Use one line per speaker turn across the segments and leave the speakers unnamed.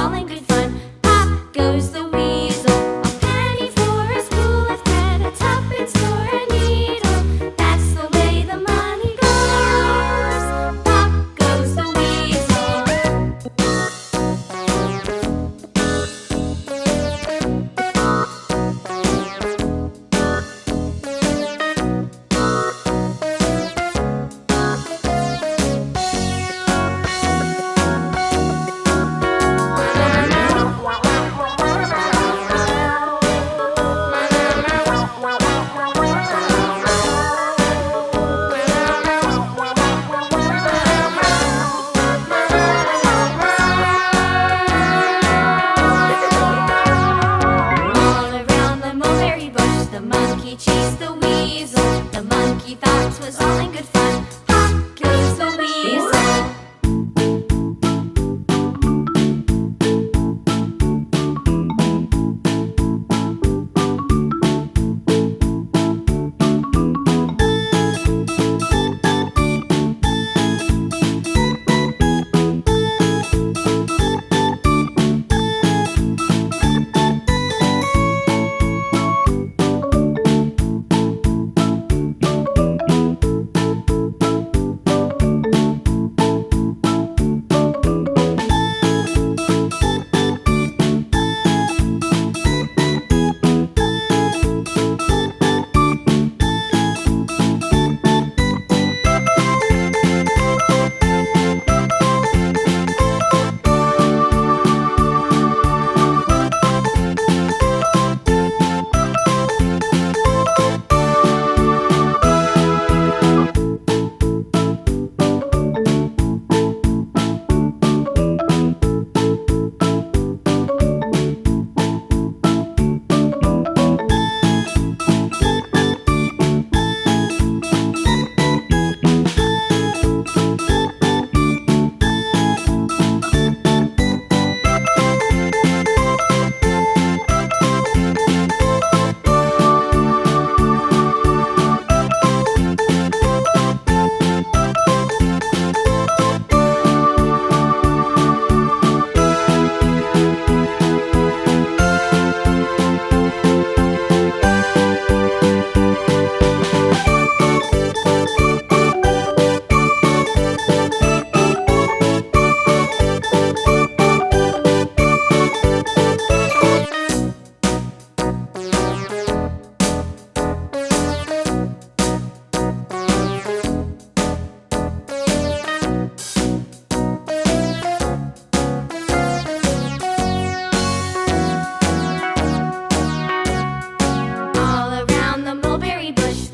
all in good fun. Pop goes the weasel, a penny for a spool of thread, a tuppence for a needle. That's the way the money goes. Pop goes the weasel. The monkey chased the weasel. The monkey thought 'twas all in good fun. Pop goes the weasel.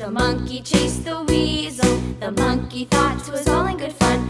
The monkey chased the weasel. The monkey thought 'twas all in good fun.